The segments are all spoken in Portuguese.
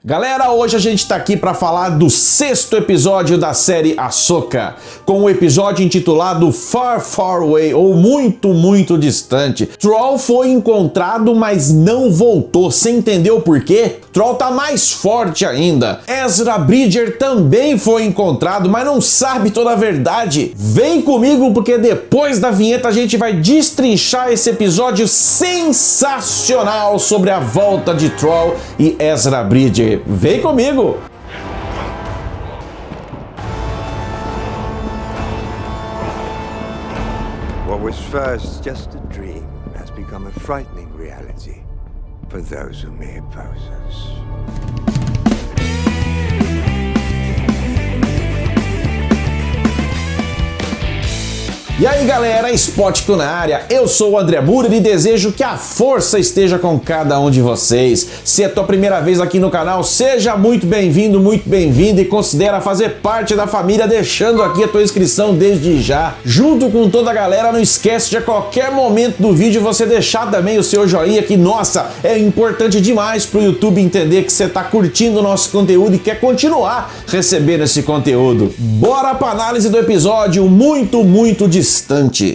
Galera, hoje a gente tá aqui para falar do 6º episódio da série Ahsoka, com o episódio intitulado Far, Far Away, ou Muito Distante. Troll foi encontrado, mas não voltou. Você entendeu por quê? Troll tá mais forte ainda. Ezra Bridger também foi encontrado, mas não sabe toda a verdade. Vem comigo, porque depois da vinheta a gente vai destrinchar esse episódio sensacional sobre a volta de Troll e Ezra Bridger. Vem comigo! What was first just a dream has become a frightening reality for those who may oppose us. E aí galera, Spótico na área, eu sou o André Burer e desejo que a força esteja com cada um de vocês. Se é tua primeira vez aqui no canal, seja muito bem-vindo, muito bem-vinda e considera fazer parte da família deixando aqui a tua inscrição desde já. Junto com toda a galera, não esquece de a qualquer momento do vídeo você deixar também o seu joinha, que nossa, é importante demais pro YouTube entender que você tá curtindo o nosso conteúdo e quer continuar recebendo esse conteúdo. Bora pra análise do episódio muito distante.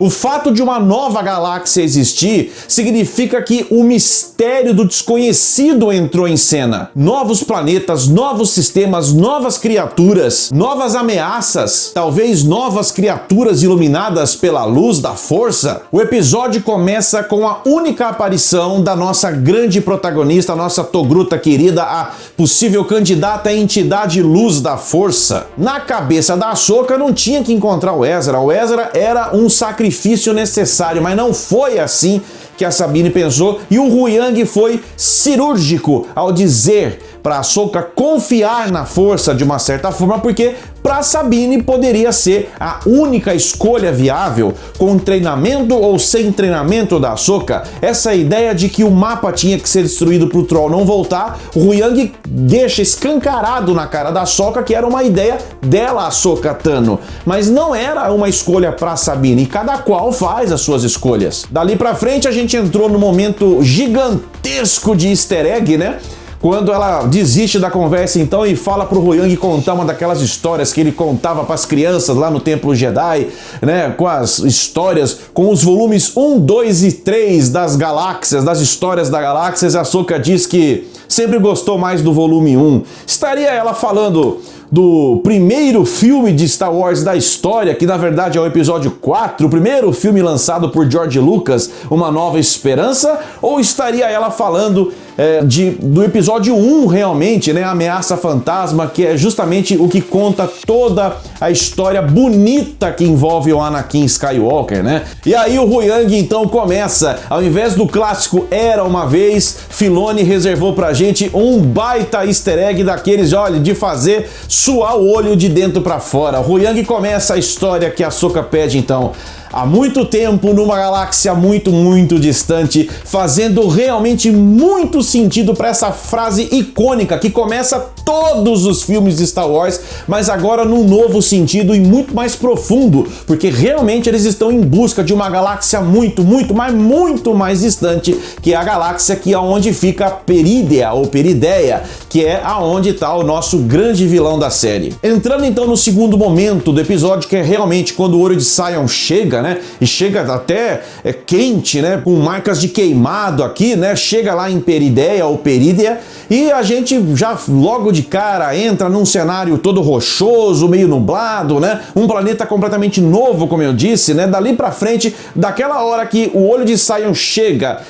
O fato de uma nova galáxia existir significa que o mistério do desconhecido entrou em cena. Novos planetas, novos sistemas, novas criaturas, novas ameaças, talvez novas criaturas iluminadas pela luz da força. O episódio começa com a única aparição da nossa grande protagonista, a nossa Togruta querida, a possível candidata à entidade luz da força. Na cabeça da Ahsoka não tinha que encontrar o Ezra era um sacrifício necessário, mas não foi assim que a Sabine pensou, e o Huyang foi cirúrgico ao dizer para Ahsoka confiar na força de uma certa forma, porque para Sabine poderia ser a única escolha viável, com treinamento ou sem treinamento da Ahsoka. Essa ideia de que o mapa tinha que ser destruído para o Troll não voltar, o Huyang deixa escancarado na cara da Ahsoka que era uma ideia dela, Ahsoka Tano, mas não era uma escolha para Sabine, e cada qual faz as suas escolhas. Dali para frente a gente entrou no momento gigantesco de easter egg, né? Quando ela desiste da conversa então e fala pro Huyang contar uma daquelas histórias que ele contava para as crianças lá no Templo Jedi, né, com as histórias, com os volumes 1, 2 e 3 das galáxias, das histórias da galáxia. A Ahsoka diz que sempre gostou mais do volume 1. Estaria ela falando do primeiro filme de Star Wars da história, que na verdade é o episódio 4, o primeiro filme lançado por George Lucas, Uma Nova Esperança? Ou estaria ela falando do episódio 1 realmente, né, Ameaça Fantasma, que é justamente o que conta toda a história bonita que envolve o Anakin Skywalker, né? E aí o Huyang então começa, ao invés do clássico Era Uma Vez, Filoni reservou pra gente um baita easter egg daqueles, olha, de fazer suar o olho de dentro pra fora. O Huyang começa a história que a Ahsoka pede então. Há muito tempo, numa galáxia muito distante, fazendo realmente muito sentido para essa frase icônica que começa todos os filmes de Star Wars, mas agora num novo sentido e muito mais profundo, porque realmente eles estão em busca de uma galáxia muito mais distante, que é a galáxia que é onde fica Peridea ou Perideia, que é aonde está o nosso grande vilão da série. Entrando então no segundo momento do episódio, que é realmente quando o Olho de Sion chega, né? E chega até quente, né? Com marcas de queimado aqui, né? Chega lá em Perideia ou Peridea e a gente já logo de cara entra num cenário todo rochoso, meio nublado, né? Um planeta completamente novo, como eu disse, né? Dali pra frente, daquela hora que o Olho de Sion chega,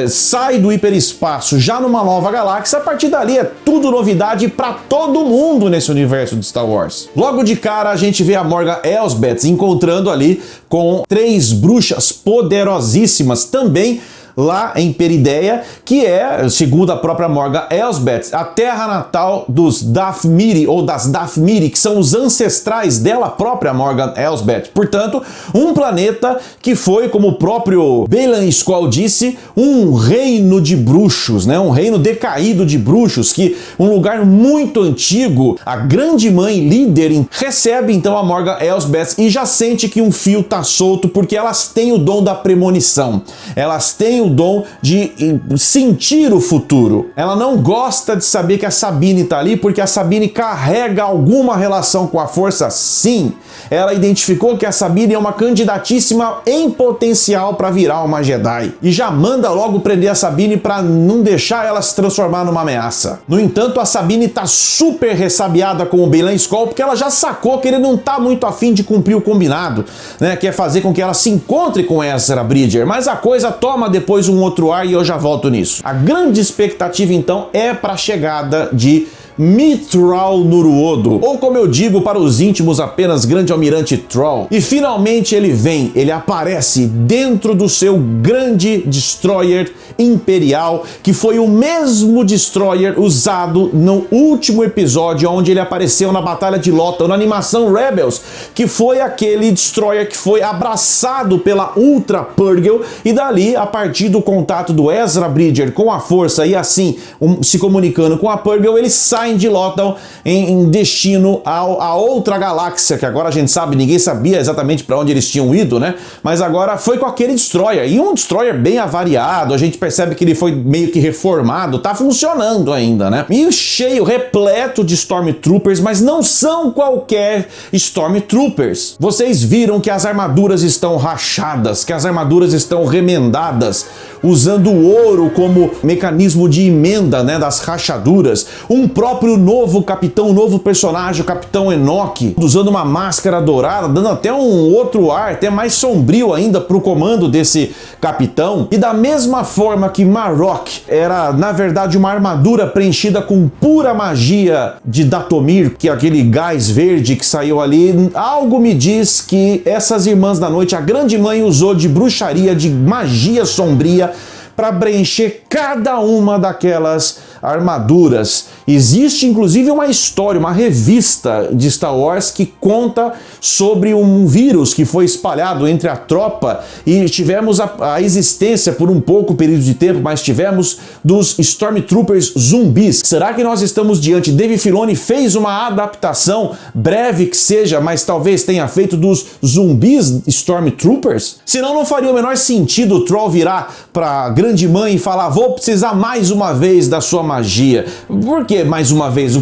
sai do hiperespaço já numa nova galáxia, a partir dali é tudo novidade pra todo mundo nesse universo de Star Wars. Logo de cara a gente vê a Morgan Elsbeth encontrando ali com 3 bruxas poderosíssimas também lá em Perideia, que é, segundo a própria Morgan Elsbeth, a terra natal dos Dathmiri, ou das Dathmiri, que são os ancestrais dela própria, Morgan Elsbeth. Portanto, um planeta que foi, como o próprio Baylan Skoll disse, um reino de bruxos, né? Um reino decaído de bruxos, que um lugar muito antigo, a grande mãe líder recebe então a Morgan Elsbeth e já sente que um fio tá solto, porque elas têm o dom da premonição, elas têm o o dom de sentir o futuro. Ela não gosta de saber que a Sabine tá ali porque a Sabine carrega alguma relação com a força, sim. Ela identificou que a Sabine é uma candidatíssima em potencial para virar uma Jedi. E já manda logo prender a Sabine para não deixar ela se transformar numa ameaça. No entanto, a Sabine tá super ressabiada com o Baylan Skoll porque ela já sacou que ele não tá muito afim de cumprir o combinado, né? Que é fazer com que ela se encontre com Ezra Bridger. Mas a coisa toma depois um outro ar e eu já volto nisso. A grande expectativa então é para a chegada de Mythrol Nuruodo, ou como eu digo para os íntimos apenas Grande Almirante Troll. E finalmente ele vem, ele aparece dentro do seu grande destroyer imperial, que foi o mesmo destroyer usado no último episódio onde ele apareceu na Batalha de Lothal, na animação Rebels, que foi aquele destroyer que foi abraçado pela Ultra Purrgil, e dali, a partir do contato do Ezra Bridger com a força e assim se comunicando com a Purrgil, ele sai de Lothal em destino a outra galáxia, que agora a gente sabe, ninguém sabia exatamente para onde eles tinham ido, né? Mas agora foi com aquele destroyer, e um destroyer bem avariado, a gente percebe que ele foi meio que reformado, tá funcionando ainda, né? E cheio, repleto de Stormtroopers, mas não são qualquer Stormtroopers. Vocês viram que as armaduras estão rachadas, que as armaduras estão remendadas, usando o ouro como mecanismo de emenda, né, das rachaduras. Um próprio novo capitão, um novo personagem, o Capitão Enoch, usando uma máscara dourada, dando até um outro ar, até mais sombrio ainda pro comando desse capitão. E da mesma forma que Marrok era, na verdade, uma armadura preenchida com pura magia de Dathomir, que é aquele gás verde que saiu ali, algo me diz que essas Irmãs da Noite, a Grande Mãe usou de bruxaria, de magia sombria, para preencher cada uma daquelas armaduras. Existe inclusive uma história, uma revista de Star Wars que conta sobre um vírus que foi espalhado entre a tropa, e tivemos a existência por um pouco período de tempo, mas tivemos dos Stormtroopers zumbis. Será que nós estamos diante? Dave Filoni fez uma adaptação, breve que seja, mas talvez tenha feito dos zumbis Stormtroopers? Senão não faria o menor sentido o Troll virar para Grande Mãe e falar: vou precisar mais uma vez da sua magia. Por que mais uma vez?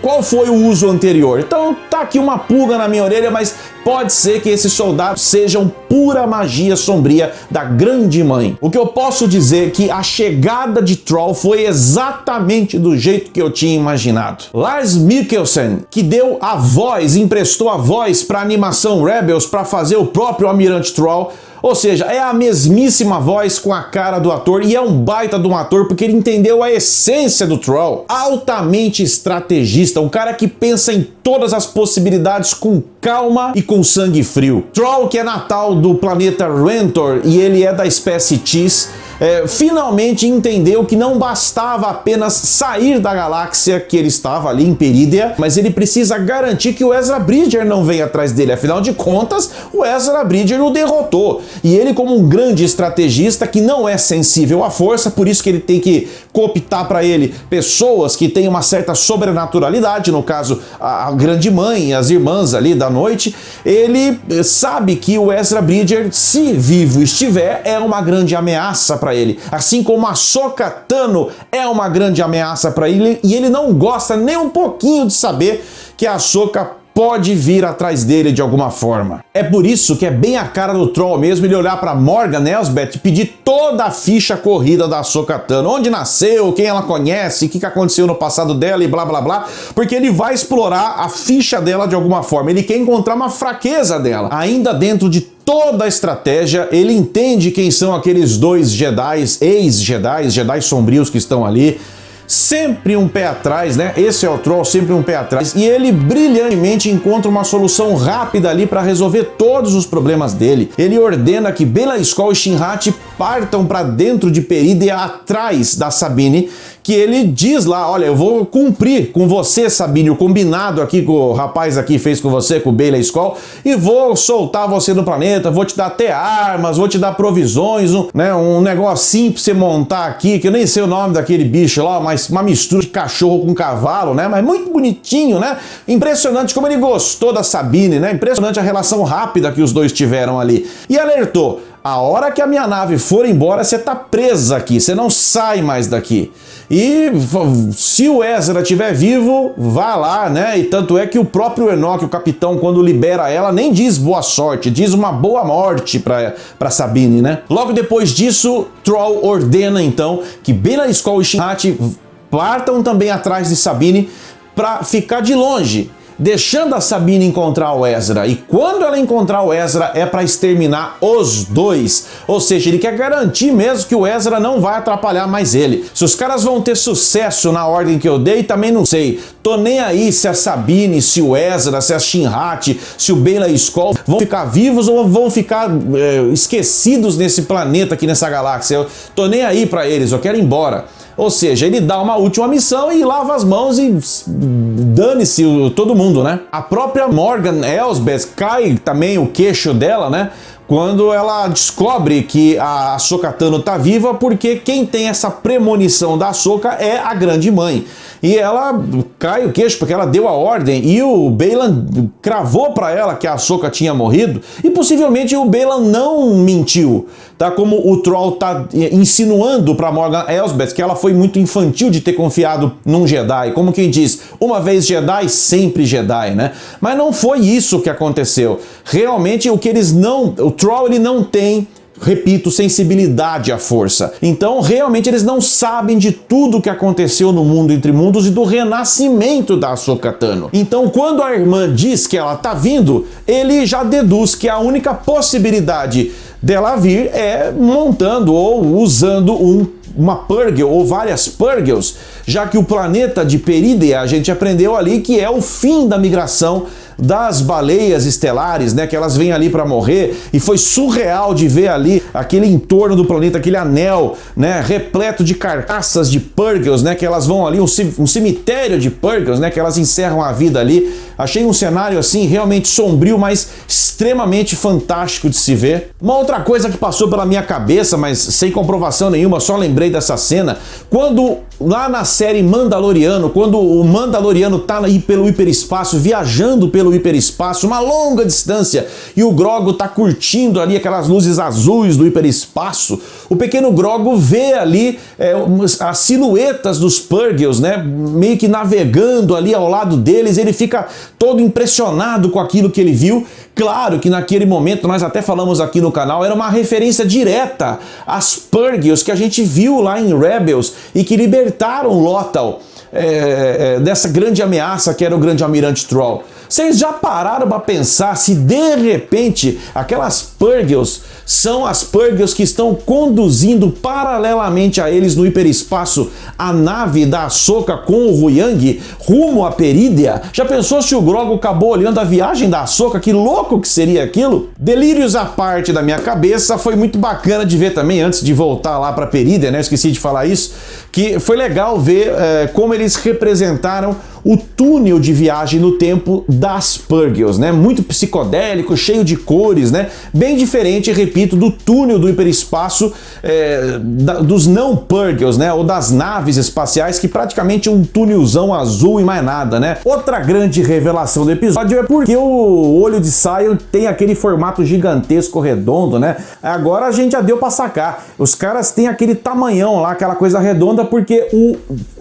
Qual foi o uso anterior? Então tá aqui uma pulga na minha orelha, mas pode ser que esses soldados sejam pura magia sombria da Grande Mãe. O que eu posso dizer é que a chegada de Troll foi exatamente do jeito que eu tinha imaginado. Lars Mikkelsen, que deu a voz, emprestou a voz para a animação Rebels para fazer o próprio Almirante Troll. Ou seja, é a mesmíssima voz com a cara do ator, e é um baita de um ator porque ele entendeu a essência do Troll. Altamente estrategista, um cara que pensa em todas as possibilidades com calma e com sangue frio. Troll, que é natal do planeta Rentor e ele é da espécie Tis, finalmente entendeu que não bastava apenas sair da galáxia que ele estava ali em Perídea, mas ele precisa garantir que o Ezra Bridger não venha atrás dele. Afinal de contas, o Ezra Bridger o derrotou. E ele, como um grande estrategista que não é sensível à força, por isso que ele tem que cooptar para ele pessoas que têm uma certa sobrenaturalidade, no caso a Grande Mãe e as Irmãs ali da Noite, ele sabe que o Ezra Bridger, se vivo estiver, é uma grande ameaça para ele. Assim como a Ahsoka Tano é uma grande ameaça para ele, e ele não gosta nem um pouquinho de saber que a Ahsoka pode vir atrás dele de alguma forma. É por isso que é bem a cara do Troll mesmo ele olhar para Morgan Elsbeth e pedir toda a ficha corrida da Ahsoka Tano, onde nasceu, quem ela conhece, o que aconteceu no passado dela e blá blá blá, porque ele vai explorar a ficha dela de alguma forma, ele quer encontrar uma fraqueza dela. Ainda dentro de toda a estratégia, ele entende quem são aqueles dois Jedi, ex-Jedi, Jedi sombrios que estão ali. Sempre um pé atrás, né? Esse é o Troll, sempre um pé atrás. E ele brilhantemente encontra uma solução rápida ali para resolver todos os problemas dele. Ele ordena que Baylan Skoll e Shin-Hati partam para dentro de Perídea atrás da Sabine, que ele diz lá: olha, eu vou cumprir com você, Sabine, o combinado aqui que o rapaz aqui fez com você, com o Baylan Skoll, e vou soltar você no planeta, vou te dar até armas, vou te dar provisões, um negocinho pra você montar aqui, que eu nem sei o nome daquele bicho lá, mas uma mistura de cachorro com cavalo, né? Mas muito bonitinho, né? Impressionante como ele gostou da Sabine, né? Impressionante a relação rápida que os dois tiveram ali. E alertou: a hora que a minha nave for embora, você tá presa aqui, você não sai mais daqui. E se o Ezra estiver vivo, vá lá, né? E tanto é que o próprio Enoch, o capitão, quando libera ela, nem diz boa sorte, diz uma boa morte pra Sabine, né? Logo depois disso, Troll ordena então que Bela Skoll e Shin-Hati partam também atrás de Sabine para ficar de longe, deixando a Sabine encontrar o Ezra. E quando ela encontrar o Ezra é para exterminar os dois. Ou seja, ele quer garantir mesmo que o Ezra não vai atrapalhar mais ele. Se os caras vão ter sucesso na ordem que eu dei, também não sei. Tô nem aí se a Sabine, se o Ezra, se a Shin-Hati, se o Bela Skoll vão ficar vivos ou vão ficar esquecidos nesse planeta aqui, nessa galáxia. Eu tô nem aí para eles, eu quero ir embora. Ou seja, ele dá uma última missão e lava as mãos e dane-se todo mundo, né? A própria Morgan Elsbeth cai também o queixo dela, né? Quando ela descobre que a Ahsoka Tano tá viva, porque quem tem essa premonição da Ahsoka é a Grande Mãe. E ela cai o queixo porque ela deu a ordem e o Baylan cravou para ela que a Ahsoka tinha morrido e possivelmente o Baylan não mentiu, tá? Como o Troll tá insinuando para Morgan Elsbeth que ela foi muito infantil de ter confiado num Jedi, como quem diz, uma vez Jedi, sempre Jedi, né? Mas não foi isso que aconteceu. Realmente o que eles não, o Troll ele não tem, repito, sensibilidade à força. Então, realmente, eles não sabem de tudo o que aconteceu no mundo entre mundos e do renascimento da Ahsoka Tano. Então, quando a irmã diz que ela tá vindo, ele já deduz que a única possibilidade dela vir é montando ou usando uma Purrgil ou várias Purrgils, já que o planeta de Peridea a gente aprendeu ali que é o fim da migração das baleias estelares, né, que elas vêm ali para morrer, e foi surreal de ver ali aquele entorno do planeta, aquele anel, né, repleto de carcaças de Purrgils, né, que elas vão ali, um cemitério de Purrgils, né, que elas encerram a vida ali. Achei um cenário assim realmente sombrio, mas extremamente fantástico de se ver. Uma outra coisa que passou pela minha cabeça, mas sem comprovação nenhuma, só lembrei dessa cena, quando lá na série Mandaloriano, quando o Mandaloriano tá aí pelo hiperespaço, viajando pelo hiperespaço, uma longa distância, e o Grogu tá curtindo ali aquelas luzes azuis do hiperespaço, o pequeno Grogu vê ali as silhuetas dos Purrgils, né, meio que navegando ali ao lado deles, ele fica todo impressionado com aquilo que ele viu. Claro que naquele momento, nós até falamos aqui no canal, era uma referência direta às Purrgils que a gente viu lá em Rebels e que libertaram Lothal dessa grande ameaça que era o Grande Almirante Troll. Vocês já pararam para pensar se de repente aquelas Purrgils são as Purrgils que estão conduzindo paralelamente a eles no hiperespaço a nave da Ahsoka com o Huyang rumo a Peridea? Já pensou se o Grogu acabou olhando a viagem da Ahsoka? Que louco que seria aquilo? Delírios à parte da minha cabeça, foi muito bacana de ver também, antes de voltar lá para Peridea, né? Esqueci de falar isso, que foi legal ver como eles representaram o túnel de viagem no tempo das Purrgils, né? Muito psicodélico, cheio de cores, né? Bem diferente, repito, do túnel do hiperespaço dos não Purrgils, né? Ou das naves espaciais, que praticamente é um túnelzão azul e mais nada, né? Outra grande revelação do episódio é porque o olho de Sion tem aquele formato gigantesco, redondo, né? Agora a gente já deu pra sacar. Os caras têm aquele tamanhão lá, aquela coisa redonda, porque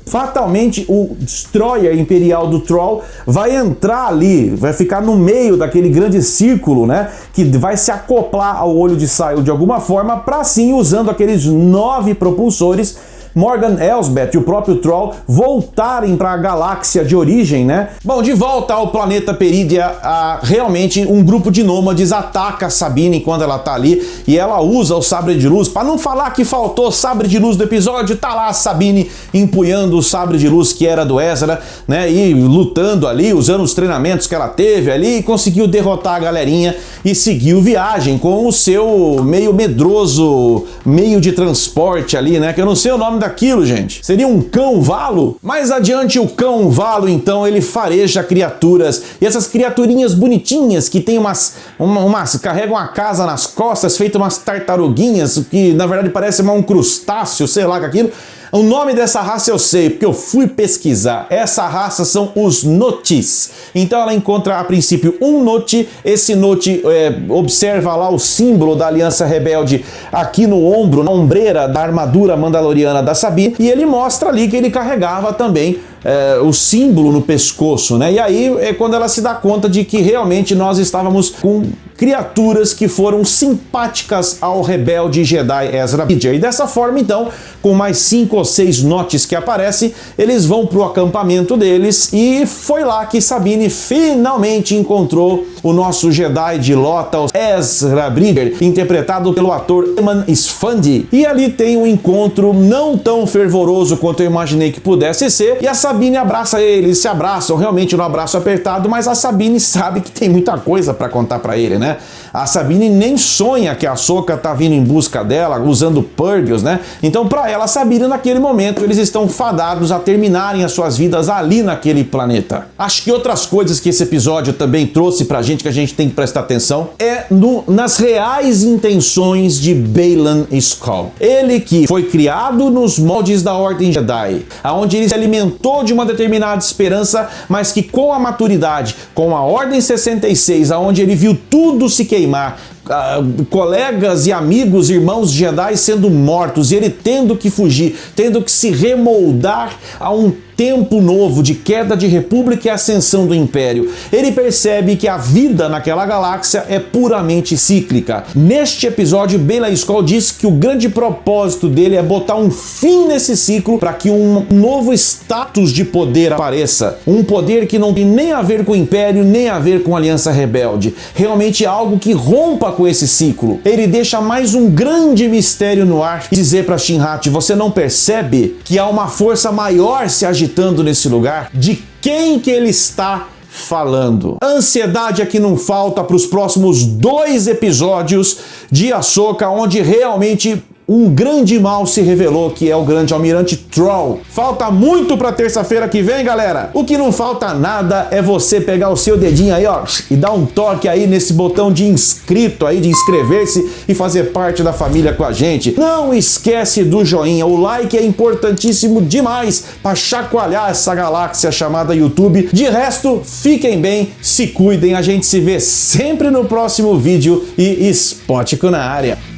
fatalmente o Destroyer Imperial do Troll vai entrar ali, vai ficar no meio daquele grande círculo, né, que vai se acoplar ao olho de Sion de alguma forma, para assim, usando aqueles 9 propulsores, Morgan Elsbeth e o próprio Troll voltarem para a galáxia de origem, né? Bom, de volta ao planeta Peridea, realmente um grupo de nômades ataca a Sabine quando ela tá ali e ela usa o sabre de luz. Para não falar que faltou sabre de luz do episódio, tá lá a Sabine empunhando o sabre de luz que era do Ezra, né? E lutando ali, usando os treinamentos que ela teve ali, e conseguiu derrotar a galerinha e seguiu viagem com o seu meio medroso meio de transporte ali, né? Que eu não sei o nome daquilo, gente. Seria um cão-valo? Mais adiante, o cão-valo, então, ele fareja criaturas. E essas criaturinhas bonitinhas que tem carregam a casa nas costas, feito umas tartaruguinhas, que na verdade parece um crustáceo, sei lá, com aquilo. O nome dessa raça eu sei, porque eu fui pesquisar. Essa raça são os Notis. Então ela encontra a princípio um Noti. Esse Noti observa lá o símbolo da Aliança Rebelde aqui no ombro, na ombreira da armadura mandaloriana da Sabine. E ele mostra ali que ele carregava também o símbolo no pescoço, né? E aí é quando ela se dá conta de que realmente nós estávamos com criaturas que foram simpáticas ao rebelde Jedi Ezra Bridger. E dessa forma, então, com mais 5 ou 6 Notis que aparecem, eles vão pro acampamento deles e foi lá que Sabine finalmente encontrou o nosso Jedi de Lothal, Ezra Bridger, interpretado pelo ator Eman Esfandi. E ali tem um encontro não tão fervoroso quanto eu imaginei que pudesse ser, e a Sabine abraça ele, eles se abraçam, realmente no abraço apertado, mas a Sabine sabe que tem muita coisa para contar para ele, né? A Sabine nem sonha que a Ahsoka tá vindo em busca dela, usando Purgils, né? Então, para ela, a Sabine, naquele momento, eles estão fadados a terminarem as suas vidas ali naquele planeta. Acho que outras coisas que esse episódio também trouxe pra gente, que a gente tem que prestar atenção, nas reais intenções de Baylan Skoll. Ele que foi criado nos moldes da Ordem Jedi, aonde ele se alimentou de uma determinada esperança, mas que com a maturidade, com a Ordem 66, aonde ele viu tudo se queimar, colegas e amigos, irmãos Jedi sendo mortos, e ele tendo que fugir, tendo que se remoldar a um tempo novo de queda de república e ascensão do império. Ele percebe que a vida naquela galáxia é puramente cíclica. Neste episódio, Baylan Skoll diz que o grande propósito dele é botar um fim nesse ciclo para que um novo status de poder apareça. Um poder que não tem nem a ver com o império, nem a ver com a Aliança Rebelde. Realmente é algo que rompa com esse ciclo. Ele deixa mais um grande mistério no ar e dizer para Shin-Hati: você não percebe que há uma força maior se agitando nesse lugar? De quem que ele está falando? Ansiedade aqui não falta para os próximos 2 episódios de Ahsoka, onde realmente um grande mal se revelou, que é o grande almirante Troll. Falta muito para terça-feira que vem, galera. O que não falta nada é você pegar o seu dedinho aí, ó, e dar um toque aí nesse botão de inscrito aí, de inscrever-se e fazer parte da família com a gente. Não esquece do joinha, o like é importantíssimo demais para chacoalhar essa galáxia chamada YouTube. De resto, fiquem bem, se cuidem, a gente se vê sempre no próximo vídeo e Spótico na área.